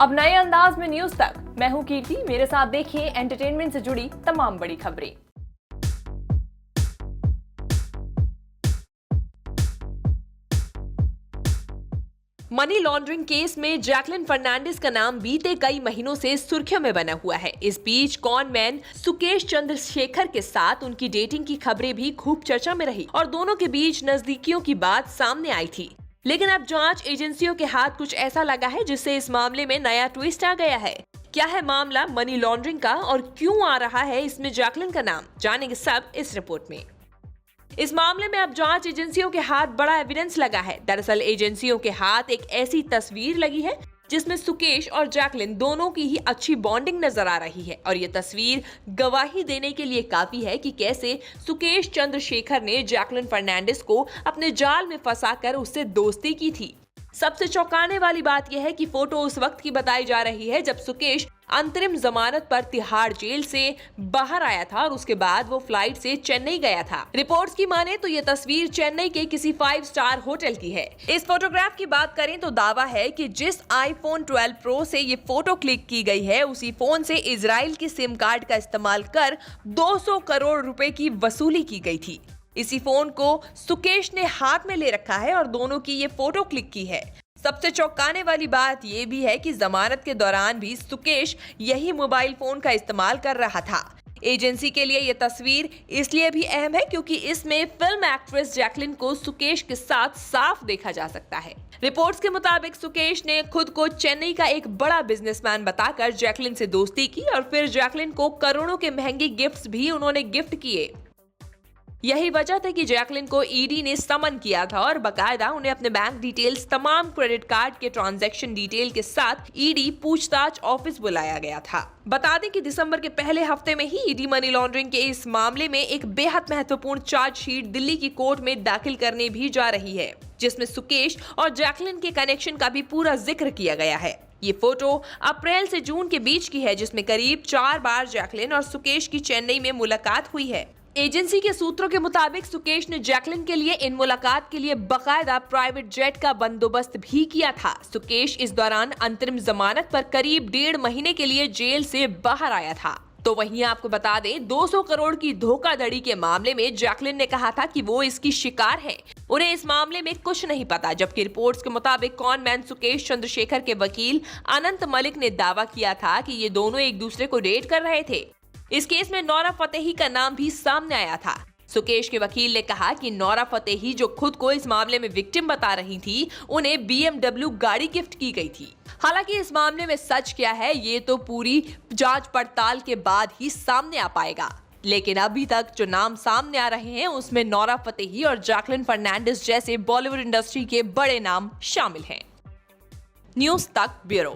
अब नए अंदाज में न्यूज तक, मैं हूं कीर्ति। मेरे साथ देखिए एंटरटेनमेंट से जुड़ी तमाम बड़ी खबरें। मनी लॉन्ड्रिंग केस में जैकलिन फर्नांडिस का नाम बीते कई महीनों से सुर्खियों में बना हुआ है। इस बीच कॉनमैन सुकेश चंद्रशेखर के साथ उनकी डेटिंग की खबरें भी खूब चर्चा में रही और दोनों के बीच नजदीकियों की बात सामने आई थी। लेकिन अब जांच एजेंसियों के हाथ कुछ ऐसा लगा है जिससे इस मामले में नया ट्विस्ट आ गया है। क्या है मामला मनी लॉन्ड्रिंग का और क्यों आ रहा है इसमें जैकलिन का नाम, जानेंगे सब इस रिपोर्ट में। इस मामले में अब जांच एजेंसियों के हाथ बड़ा एविडेंस लगा है। दरअसल एजेंसियों के हाथ एक ऐसी तस्वीर लगी है जिसमें सुकेश और जैकलिन दोनों की ही अच्छी बॉन्डिंग नजर आ रही है और ये तस्वीर गवाही देने के लिए काफी है कि कैसे सुकेश चंद्रशेखर ने जैकलिन फर्नांडिस को अपने जाल में फंसाकर उससे दोस्ती की थी। सबसे चौंकाने वाली बात यह है कि फोटो उस वक्त की बताई जा रही है जब सुकेश अंतरिम जमानत पर तिहाड़ जेल से बाहर आया था और उसके बाद वो फ्लाइट से चेन्नई गया था। रिपोर्ट्स की माने तो ये तस्वीर चेन्नई के किसी 5 स्टार होटल की है। इस फोटोग्राफ की बात करें तो दावा है कि जिस आईफोन 12 प्रो से ये फोटो क्लिक की गई है उसी फोन से इजराइल के सिम कार्ड का इस्तेमाल कर 200 करोड़ रुपए की वसूली की गई थी। इसी फोन को सुकेश ने हाथ में ले रखा है और दोनों की ये फोटो क्लिक की है। सबसे चौंकाने वाली बात यह भी है कि जमानत के दौरान भी सुकेश यही मोबाइल फोन का इस्तेमाल कर रहा था। एजेंसी के लिए यह तस्वीर इसलिए भी अहम है क्योंकि इसमें फिल्म एक्ट्रेस जैकलिन को सुकेश के साथ साफ देखा जा सकता है। रिपोर्ट्स के मुताबिक सुकेश ने खुद को चेन्नई का एक बड़ा बिजनेसमैन बताकर जैकलिन से दोस्ती की और फिर जैकलिन को करोड़ों के महंगे गिफ्ट्स भी उन्होंने गिफ्ट किए। यही वजह थी कि जैकलिन को ईडी ने समन किया था और बकायदा उन्हें अपने बैंक डिटेल्स, तमाम क्रेडिट कार्ड के ट्रांजैक्शन डिटेल के साथ ईडी पूछताछ ऑफिस बुलाया गया था। बता दें कि दिसंबर के पहले हफ्ते में ही ईडी मनी लॉन्ड्रिंग के इस मामले में एक बेहद महत्वपूर्ण चार्जशीट दिल्ली की कोर्ट में दाखिल करने भी जा रही है, जिसमें सुकेश और जैकलिन के कनेक्शन का भी पूरा जिक्र किया गया है। ये फोटो अप्रैल से जून के बीच की है जिसमें करीब 4 बार जैकलिन और सुकेश की चेन्नई में मुलाकात हुई है। एजेंसी के सूत्रों के मुताबिक सुकेश ने जैकलिन के लिए इन मुलाकात के लिए बकायदा प्राइवेट जेट का बंदोबस्त भी किया था। सुकेश इस दौरान अंतरिम जमानत पर करीब 1.5 महीने के लिए जेल से बाहर आया था। तो वहीं आपको बता दें 200 करोड़ की धोखाधड़ी के मामले में जैकलिन ने कहा था कि वो इसकी शिकार है, उन्हें इस मामले में कुछ नहीं पता। जबकि रिपोर्ट्स के मुताबिक कॉनमैन सुकेश चंद्रशेखर के वकील अनंत मलिक ने दावा किया था कि ये दोनों एक दूसरे को डेट कर रहे थे। इस केस में नौरा फतेही का नाम भी सामने आया था। सुकेश के वकील ने कहा कि नौरा फतेही जो खुद को इस मामले में विक्टिम बता रही थी, उन्हें BMW गाड़ी गिफ्ट की गई थी। हालांकि इस मामले में सच क्या है ये तो पूरी जांच पड़ताल के बाद ही सामने आ पाएगा। लेकिन अभी तक जो नाम सामने आ रहे हैं उसमें नौरा फतेही और जैकलिन फर्नांडिस जैसे बॉलीवुड इंडस्ट्री के बड़े नाम शामिल हैं। न्यूज तक ब्यूरो।